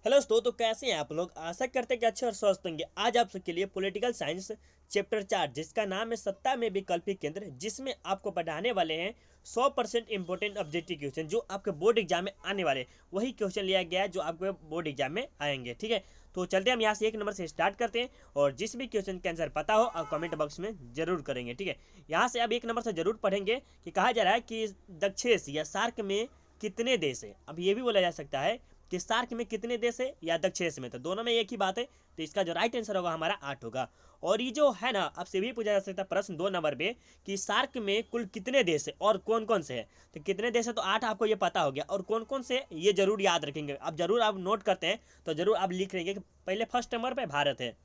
Hello दोस्तों, तो कैसे हैं आप लोग। आशा करते हैं कि अच्छे और स्वस्थ होंगे। आज आप सबके लिए पॉलिटिकल साइंस चैप्टर 4 जिसका नाम है सत्ता में विकल्पी केंद्र, जिसमें आपको पढ़ाने वाले हैं 100% इंपॉर्टेंट ऑब्जेक्टिव क्वेश्चन जो आपके बोर्ड एग्जाम में आने वाले। वही क्वेश्चन लिया गया है जो आपके बोर्ड एग्जाम में आएंगे। ठीक है, तो चलते हैं हम यहाँ से 1 नंबर से स्टार्ट करते हैं और जिस भी क्वेश्चन का आंसर पता हो आप कमेंट बॉक्स में जरूर करेंगे। ठीक है, यहाँ से अब 1 नंबर से जरूर पढ़ेंगे कि कहा जा रहा है कि दक्षेश या सार्क में कितने देश है। अब ये भी बोला जा सकता है कि सार्क में कितने देश है या दक्षेश में, तो दोनों में एक ही बात है। तो इसका जो राइट आंसर होगा हमारा 8 होगा। और ये जो है ना, आपसे भी पूछा जा सकता है प्रश्न 2 नंबर पे कि सार्क में कुल कितने देश है और कौन कौन से हैं। तो कितने देश है तो 8 आपको ये पता हो गया, और कौन कौन से ये जरूर याद रखेंगे। अब जरूर आप नोट करते हैं तो जरूर आप लिख लेंगे कि पहले फर्स्ट नंबर पर भारत है,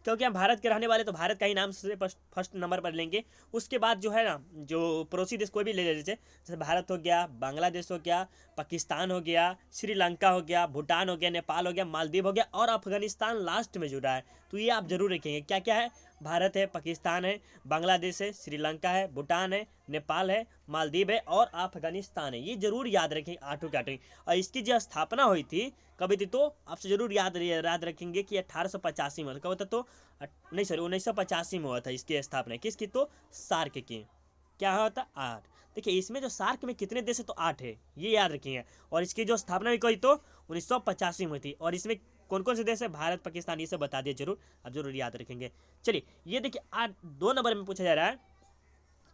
क्योंकि हम भारत के रहने वाले तो भारत का ही नाम से फर्स्ट नंबर पर लेंगे। उसके बाद जो है ना, जो पड़ोसी देश कोई भी ले लीजिए, जैसे भारत हो गया, बांग्लादेश हो गया, पाकिस्तान हो गया, श्रीलंका हो गया, भूटान हो गया, नेपाल हो गया, मालदीव हो गया और अफगानिस्तान लास्ट में जुड़ा है। तो ये आप जरूर रखेंगे क्या क्या है। भारत है, पाकिस्तान है, बांग्लादेश है, श्रीलंका है, भूटान है, नेपाल है, मालदीव है और अफगानिस्तान है। ये जरूर याद रखेंगे आठों के आठों। और इसकी जो स्थापना हुई थी कभी थी, तो आपसे जरूर याद रखेंगे कि 1885 में कब था। तो नहीं सॉरी 1985 में हुआ था इसकी स्थापना। किसकी? तो सार्क की। क्या हुआ था? 8। देखिए इसमें जो सार्क में कितने देश है तो 8 है, ये याद रखेंगे। और इसकी जो स्थापना हुई तो 1985 में थी। और इसमें कौन कौन से देश है? भारत, पाकिस्तान, ये सब बता दिए जरूर, आप जरूर याद रखेंगे। चलिए ये देखिए 2 नंबर में पूछा जा रहा है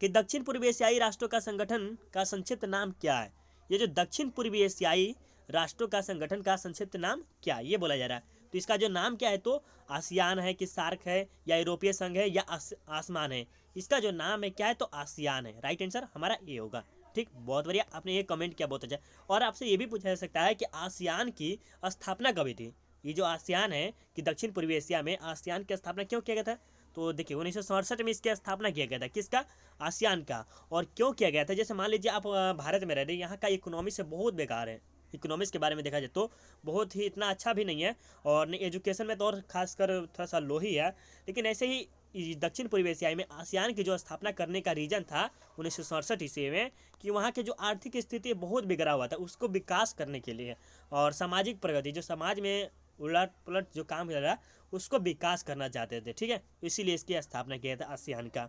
कि दक्षिण पूर्वी एशियाई राष्ट्रों का संगठन का संक्षिप्त नाम क्या है। ये जो दक्षिण पूर्वी एशियाई राष्ट्रों का संगठन का संक्षिप्त नाम क्या है, ये बोला जा रहा है। तो इसका जो नाम क्या है तो आसियान है कि सार्क है या यूरोपीय संघ है या आसमान है। इसका जो नाम है क्या है तो आसियान है। राइट आंसर हमारा ए होगा। ठीक, बहुत बढ़िया, आपने ये कमेंट किया, बहुत अच्छा। और आपसे ये भी पूछा जा सकता है कि आसियान की स्थापना कब हुई थी। ये जो आसियान है कि दक्षिण पूर्वी एशिया में आसियान की स्थापना क्यों किया गया था, तो देखिए 1967 में इसकी स्थापना किया गया था। किसका? आसियान का। और क्यों किया गया था? जैसे मान लीजिए आप भारत में रह रहे, यहाँ का इकोनॉमी से बहुत बेकार है। इकोनॉमिक्स के बारे में देखा जाए तो बहुत ही इतना अच्छा भी नहीं है, और एजुकेशन में तो और खासकर थोड़ा सा लो ही है। लेकिन ऐसे ही दक्षिण पूर्वी एशिया में आसियान की जो स्थापना करने का रीजन था 1967 ईस्वी में कि वहाँ के जो आर्थिक स्थिति बहुत बिगड़ा हुआ था, उसको विकास करने के लिए और सामाजिक प्रगति, जो समाज में उलट पुलट जो काम कर रहा उसको विकास करना चाहते थे। ठीक है, इसीलिए इसकी स्थापना किया था आसियान का।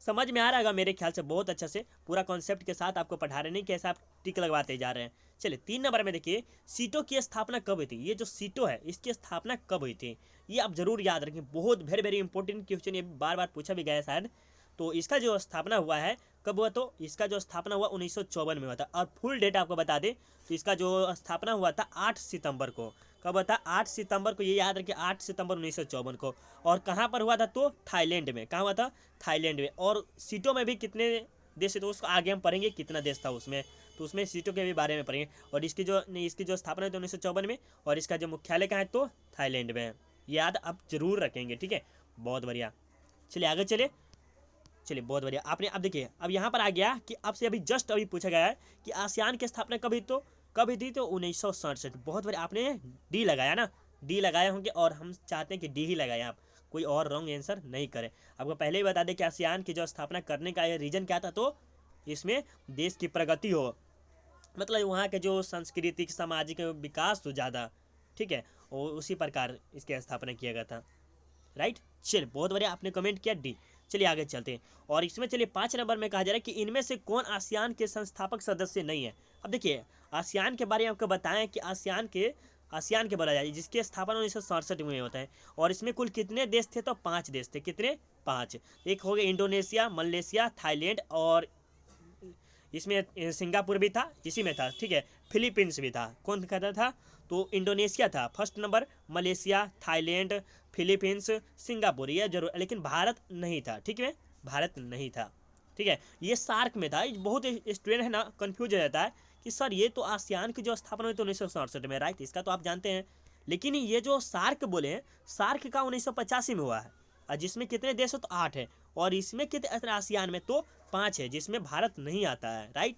समझ में आ रहा होगा मेरे ख्याल से, बहुत अच्छा से पूरा कॉन्सेप्ट के साथ आपको पढ़ा रहे, नहीं कैसे आप टिक लगवाते जा रहे हैं। चलिए 3 नंबर में देखिए सीटों की स्थापना कब हुई थी। ये जो सीटों है इसकी स्थापना कब हुई थी, ये आप जरूर याद रखें। बहुत वेरी वेरी इंपॉर्टेंट क्वेश्चन, ये बार बार पूछा भी गया है शायद। तो इसका जो स्थापना हुआ है कब हुआ, तो इसका जो स्थापना हुआ 1954 में हुआ था। और फुल डेट आपको बता दें तो इसका जो स्थापना हुआ था 8 सितंबर को। कब हुआ था? 8 सितंबर को, ये याद रखिए 8 सितंबर 1954 को। और कहाँ पर हुआ था तो थाईलैंड में। कहाँ हुआ था? थाईलैंड में। और सीटों में भी कितने देश है तो उसको आगे हम पढ़ेंगे कितना देश था उसमें, तो उसमें सीटों के भी बारे में पढ़ेंगे। और इसकी जो स्थापना हुई थी 1954 में, और इसका जो मुख्यालय कहाँ है तो थाईलैंड में है। याद आप जरूर रखेंगे। ठीक है, बहुत बढ़िया। चलिए आगे चलिए। चलिए बहुत बढ़िया, आपने अब देखिए अब यहाँ पर आ गया कि आपसे अभी जस्ट अभी पूछा गया है कि आसियान की स्थापना कभी तो कभी थी तो 1967। बहुत बढ़िया, आपने डी लगाया ना, डी लगाए होंगे और हम चाहते हैं कि डी ही लगाएं आप, कोई और रॉन्ग आंसर नहीं करें। आपको पहले ही बता दें कि आसियान की जो स्थापना करने का रीजन क्या था, तो इसमें देश की प्रगति हो, मतलब वहाँ के जो सांस्कृतिक सामाजिक विकास हो ज़्यादा। ठीक है, और उसी प्रकार इसकी स्थापना किया गया था। राइट, चलिए बहुत बढ़िया, आपने कमेंट किया डी। चलिए आगे चलते हैं। और इसमें चलिए 5 नंबर में कहा जा रहा है कि इनमें से कौन आसियान के संस्थापक सदस्य नहीं है। अब देखिए आसियान के बारे में आपको बताएं कि आसियान के बोला जाए जिसकी स्थापना 1967 में होता है। और इसमें कुल कितने देश थे तो 5 देश थे। कितने? 5। एक हो गए इंडोनेशिया, मलेशिया, थाईलैंड, और इसमें सिंगापुर भी था, इसी में था। ठीक है, फिलीपींस भी था। कौन कहता था तो इंडोनेशिया था first number, Malaysia, Thailand, Philippines, Singapore, ये जरूर, लेकिन भारत नहीं था। ठीक है, भारत नहीं था। ठीक है, ये सार्क में था। बहुत स्टूडेंट है ना कंफ्यूज हो जाता है कि सर ये तो आसियान की जो स्थापना हुई थी 1967 में, राइट, इसका तो आप जानते हैं। लेकिन ये जो सार्क बोले हैं, सार्क का 1985 में हुआ है। और जिसमें कितने देश हो तो 8 है। और इसमें कितने आसियान में तो 5 है, जिसमें भारत नहीं आता है। राइट,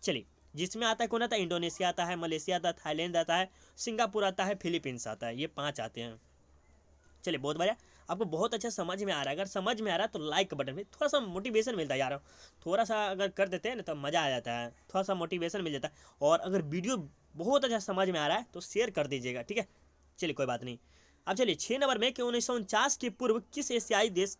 चलिए जिसमें आता है कौन आता है? इंडोनेशिया आता है, मलेशिया आता है, थाईलैंड आता है, सिंगापुर आता है, फिलीपींस आता है, ये 5 आते हैं। चलिए बहुत बढ़िया, आपको बहुत अच्छा समझ में आ रहा है। अगर समझ में आ रहा है तो लाइक बटन में थोड़ा सा मोटिवेशन मिलता है यार, थोड़ा सा अगर कर देते हैं ना तो मज़ा आ जाता है, थोड़ा सा मोटिवेशन मिल जाता है। और अगर वीडियो बहुत अच्छा समझ में आ रहा है तो शेयर कर दीजिएगा, ठीक है। चलिए कोई बात नहीं। अब चलिए 6 नंबर में कि 1949 के पूर्व किस एशियाई देश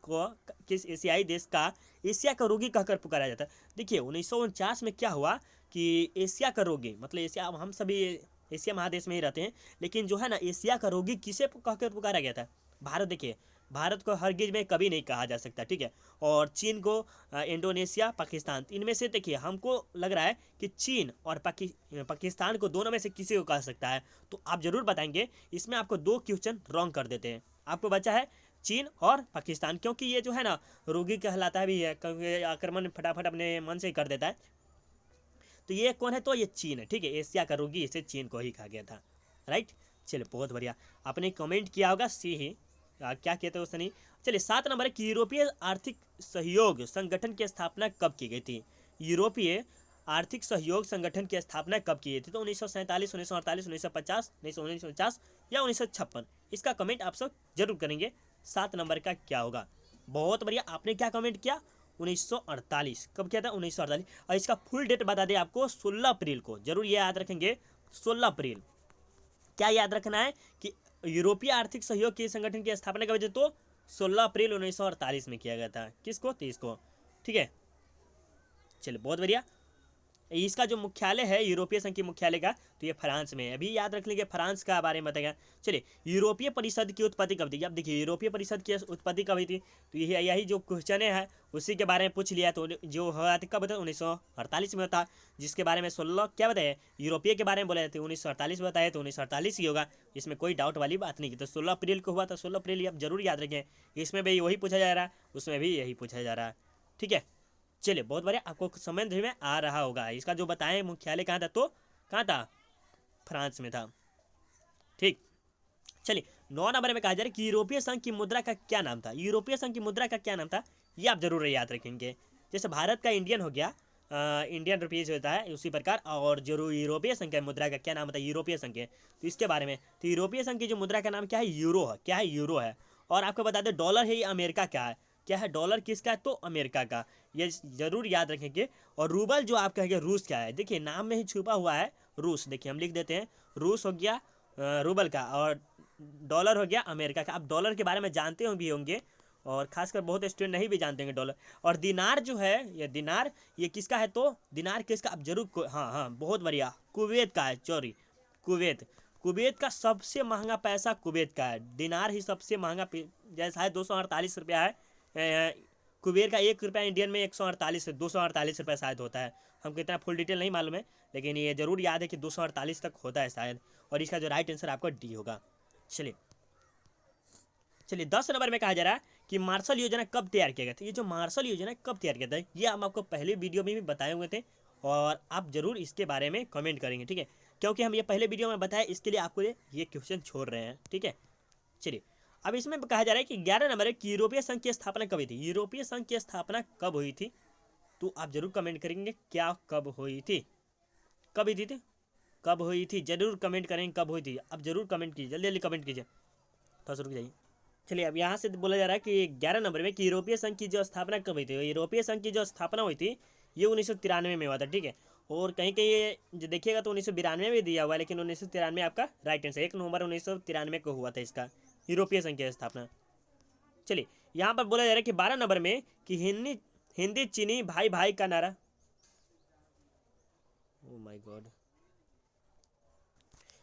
का एशिया का रोगी कहकर पुकारा जाता है। देखिए 1949 में क्या हुआ कि एशिया का रोगी मतलब एशिया, हम सभी एशिया महादेश में ही रहते हैं, लेकिन जो है ना एशिया का रोगी किसे कहकर पुकारा गया था? भारत। देखिए भारत को हरगिज में कभी नहीं कहा जा सकता, ठीक है। और चीन को, इंडोनेशिया, पाकिस्तान, इनमें से देखिए हमको लग रहा है कि चीन और पाकिस्तान को दोनों में से किसी को कह सकता है, तो आप जरूर बताएंगे। इसमें आपको 2 क्वेश्चन रॉन्ग कर देते हैं। आपको बचा है चीन और पाकिस्तान, क्योंकि ये जो है ना रोगी कहलाता भी है, क्योंकि आक्रमण फटाफट अपने मन से ही कर देता है। तो ये कौन है? तो ये चीन है, ठीक है। एशिया का रोगी इसे चीन को ही कहा गया था, राइट। चलिए बहुत बढ़िया, आपने कमेंट किया होगा सी ही, क्या कहते हो सनी। चलिए 7 नंबर है कि यूरोपीय आर्थिक सहयोग संगठन की स्थापना कब की गई थी? यूरोपीय आर्थिक सहयोग संगठन की स्थापना कब की गई थी? तो 1947, 1948, 1950, 1949 या 1956? इसका कमेंट आप सब जरूर करेंगे। 7 नंबर का क्या होगा? बहुत बढ़िया, आपने क्या कमेंट किया? 1948। कब किया था? 1948। और इसका फुल डेट बता दें आपको, 16 अप्रैल को। जरूर ये याद रखेंगे, 16 अप्रैल। क्या याद रखना है कि यूरोपीय आर्थिक सहयोग के संगठन की स्थापना कब हुई? तो 16 अप्रैल 1948 में किया गया था। किसको? 30 को, ठीक है। चलिए बहुत बढ़िया। इसका जो मुख्यालय है यूरोपीय संघ की मुख्यालय का, तो ये फ्रांस में है। अभी याद रख लीजिए, फ्रांस का बारे में बताएगा। चलिए यूरोपीय परिषद की उत्पत्ति कब थी? अब देखिए यूरोपीय परिषद की उत्पत्ति कब हुई थी, तो यही जो क्वेश्चन है उसी के बारे में पूछ लिया। तो जो हुआ था कब होता है? 1948 में होता, जिसके बारे में 16 क्या बताया, यूरोपीय के बारे में बोला जाते 1948 में बताया, तो 1948 ही होगा, इसमें कोई डाउट वाली बात नहीं की। तो 16 अप्रैल को हुआ था, 16 अप्रैल आप जरूर याद रखें। इसमें भी वही पूछा जा रहा है, उसमें भी यही पूछा जा रहा है, ठीक है। चलिए बहुत बढ़िया, आपको समझ में आ रहा होगा। इसका जो बताएं मुख्यालय कहाँ था, तो कहाँ था? फ्रांस में था, ठीक। चलिए 9 नंबर में कहा जा रहा है कि यूरोपीय संघ की मुद्रा का क्या नाम था? यूरोपीय संघ की मुद्रा का क्या नाम था? ये आप जरूर याद रखेंगे। जैसे भारत का इंडियन हो गया, इंडियन रुपीज होता है, उसी प्रकार और जरूर यूरोपीय संघ की मुद्रा का क्या नाम होता है? यूरोपीय संघ के, तो इसके बारे में, तो यूरोपीय संघ की जो मुद्रा का नाम क्या है? यूरो है। क्या है? यूरो है। और आपको बता दें डॉलर है, ये अमेरिका क्या है? क्या है? डॉलर किसका है? तो अमेरिका का, ये जरूर याद रखेंगे। और रूबल जो आप कहेंगे रूस क्या है? देखिए नाम में ही छुपा हुआ है रूस। देखिए हम लिख देते हैं, रूस हो गया रूबल का, और डॉलर हो गया अमेरिका का। आप डॉलर के बारे में जानते हो भी होंगे, और खासकर बहुत स्टूडेंट नहीं भी जानते होंगे डॉलर। और दिनार जो है, ये दिनार ये किसका है? तो दिनार किसका? आप जरूर, हाँ हाँ बहुत बढ़िया, कुवैत का है। Sorry, Kuwait. कुवैत का सबसे महंगा पैसा कुवैत का है। दिनार ही सबसे महंगा, जैसा है 248 रुपया है। कुवैत का 1 रुपया इंडियन में 148 248 रुपया शायद होता है। हमको इतना फुल डिटेल नहीं मालूम है, लेकिन ये जरूर याद है कि 248 तक होता है शायद। और इसका जो राइट आंसर आपका डी होगा। चलिए चलिए 10 नंबर में कहा जा रहा है कि मार्शल योजना कब तैयार किया गया था? ये जो मार्शल योजना कब तैयार किया था, ये हम आपको पहले वीडियो में भी बताए हुए थे, और आप जरूर इसके बारे में कमेंट करेंगे, ठीक है। क्योंकि हम ये पहले वीडियो में बताए, इसके लिए आपको ये क्वेश्चन छोड़ रहे हैं, ठीक है। चलिए अब इसमें कहा जा रहा है कि 11 नंबर है कि यूरोपीय संघ की स्थापना कब हुई थी? यूरोपीय संघ की स्थापना कब हुई थी? तो आप जरूर कमेंट करेंगे क्या कब हुई थी? कब हुई थी? कब हुई थी? जरूर कमेंट करेंगे कब हुई थी। अब जरूर कमेंट कीजिए, जल्दी जल्दी कमेंट कीजिए, थोड़ा सा रुक जाइए। चलिए अब यहाँ से बोला जा रहा है कि 11 नंबर में कि यूरोपीय संघ की जो स्थापना कब हुई थी? यूरोपीय संघ की जो स्थापना हुई थी ये 1993 में हुआ था, ठीक है। और कहीं कहीं जो देखिएगा तो 1992 में दिया हुआ है, लेकिन 1993 आपका राइट आंसर, 1 नवंबर 1993 को हुआ था इसका यूरोपीय संघ की स्थापना। चलिए यहाँ पर बोला जा रहा है कि 12 नंबर में कि हिंदी हिंदी चीनी भाई भाई का नारा, ओ माय गॉड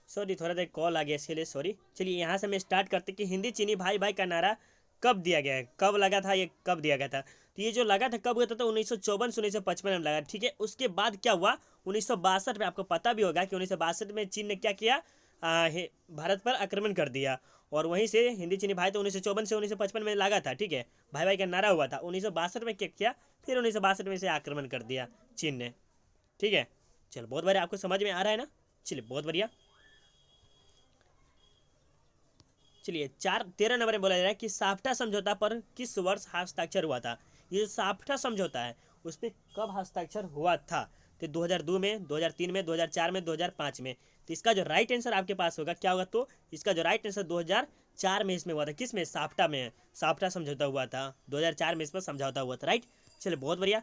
सॉरी, थोड़ा देर कॉल आ गया इसके लिए सॉरी। चलिए यहाँ से मैं स्टार्ट करते कि हिंदी चीनी भाई भाई का नारा कब दिया गया है, कब लगा था, ये कब दिया गया था? तो ये जो लगा था कब हुआ था? तो 1954 से 1955 में लगा, ठीक है। उसके बाद क्या हुआ? 1962 में, आपको पता भी होगा कि 1962 में चीन ने क्या किया, भारत पर आक्रमण कर दिया। और वहीं से हिंदी चीनी भाई तो 1954 से 1955 में लगा था, ठीक है। भाई भाई का नारा हुआ था। 1962 में क्या किया? फिर 1962 में से आक्रमण कर दिया चीन ने, ठीक है। चलो बहुत बढ़िया, आपको समझ में आ रहा है ना? चलिए बहुत बढ़िया। चलिए 13 नंबर में बोला जा रहा है कि साफ्टा समझौता पर किस वर्ष हस्ताक्षर हुआ था? ये साफ्टा समझौता है उस पर कब हस्ताक्षर हुआ था? तो 2002 में, 2003 में, 2004 में, 2005 में। तो इसका जो राइट आंसर आपके पास होगा क्या होगा? तो इसका जो राइट आंसर 2004 में इसमें हुआ था। किस में? साफ्टा में। साफ्टा समझौता हुआ था 2004 में, इस पर समझौता हुआ था, राइट। चलिए बहुत बढ़िया।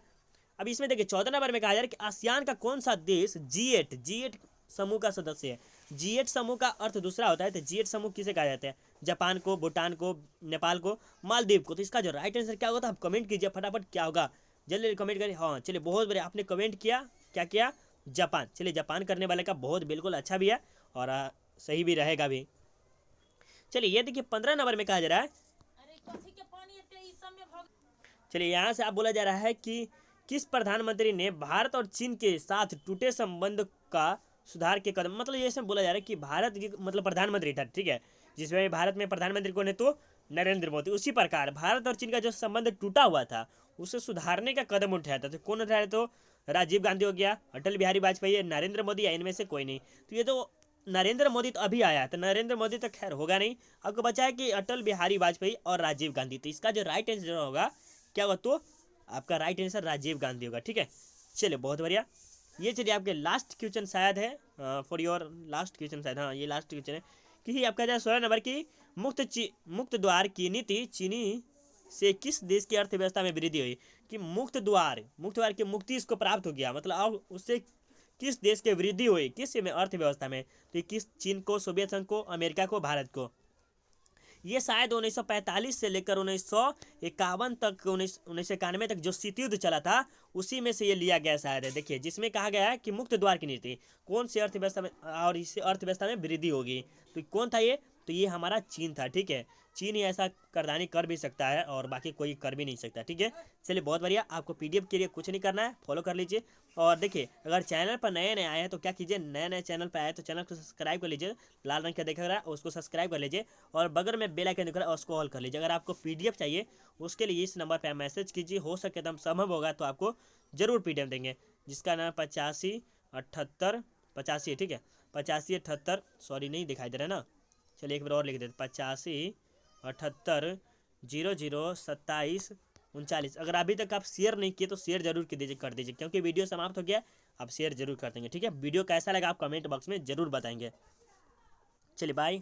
अब इसमें देखिए 14 नंबर में कहा जा रहा है कि आसियान का कौन सा देश G8 समूह का सदस्य है। G8 समूह का अर्थ दूसरा होता है। तो G8 समूह किसे कहा जाता है? जापान को, भूटान को, नेपाल को, मालदीव को। तो इसका जो राइट आंसर क्या होगा, तो आप कमेंट कीजिए फटाफट, क्या होगा जल्दी कमेंट करिए। हाँ चलिए, बहुत बढ़िया, आपने कमेंट किया, क्या किया? जापान। चलिए, जापान करने वाले का बहुत बिल्कुल अच्छा भी है और सही भी रहेगा भी। चलिए ये देखिए 15 नंबर में कहा जा रहा है। चलिए यहाँ से आप बोला जा रहा है कि किस प्रधानमंत्री ने भारत और चीन के साथ टूटे संबंध का सुधार के कदम, मतलब ये सब बोला जा रहा है कि भारत मतलब प्रधानमंत्री था, ठीक है, जिसमें भारत में प्रधानमंत्री कौन है? तो नरेंद्र मोदी। उसी प्रकार भारत और चीन का जो संबंध टूटा हुआ था उसे सुधारने का कदम उठाया था। तो कौन उठाया? तो राजीव गांधी हो गया, अटल बिहारी वाजपेयी, नरेंद्र मोदी, या इनमें से कोई नहीं। तो ये तो नरेंद्र मोदी तो अभी आया, तो नरेंद्र मोदी तो खैर होगा नहीं। आपको बचा है कि अटल बिहारी वाजपेयी और राजीव गांधी। तो इसका जो राइट आंसर होगा क्या होगा? तो आपका राइट आंसर राजीव गांधी होगा, ठीक है। चलिए बहुत बढ़िया। ये चलिए आपके लास्ट क्वेश्चन शायद है, फॉर योर लास्ट क्वेश्चन शायद, हाँ ये लास्ट क्वेश्चन है कि आपका जाए 16 नंबर की मुक्त द्वार की नीति चीनी से किस देश की अर्थव्यवस्था में वृद्धि हुई? कि मुक्त द्वार की मुक्ति इसको प्राप्त हो गया, मतलब अब उससे किस देश की वृद्धि हुई, किस में? अर्थव्यवस्था में। तो किस? चीन को, सोवियत संघ को, अमेरिका को, भारत को। ये शायद 1945 से लेकर 1951 तक, 1991 तक जो शीत युद्ध चला था उसी में से ये लिया गया शायद है। देखिए जिसमें कहा गया है कि मुक्त द्वार की नीति कौन सी अर्थव्यवस्था में, और इससे अर्थव्यवस्था में वृद्धि होगी। तो कौन था ये? तो ये हमारा चीन था, ठीक है। चीन ही ऐसा करदानी कर भी सकता है और बाकी कोई कर भी नहीं सकता, ठीक है। चलिए बहुत बढ़िया। आपको पीडीएफ के लिए कुछ नहीं करना है, फॉलो कर लीजिए। और देखिए अगर चैनल पर नए नए आए हैं तो क्या कीजिए, नए नए चैनल पर आए तो चैनल को सब्सक्राइब कर लीजिए, लाल रंग का दिख रहा है उसको सब्सक्राइब कर लीजिए, और बगल में बेल आइकन दिख रहा है उसको ऑल कर लीजिए। अगर आपको पीडीएफ चाहिए उसके लिए इस नंबर पर मैसेज कीजिए, हो सके तो हम संभव होगा तो आपको जरूर पीडीएफ देंगे, जिसका नाम 8578 ठीक है, 8578, सॉरी नहीं दिखाई दे रहा है ना, चलिए एक बार और लिख देते, 8578002739। अगर अभी तक आप शेयर नहीं किए तो शेयर जरूर कर दीजिए, क्योंकि वीडियो समाप्त हो गया, आप शेयर जरूर कर देंगे, ठीक है। वीडियो कैसा लगा आप कमेंट बॉक्स में जरूर बताएंगे। चलिए बाय।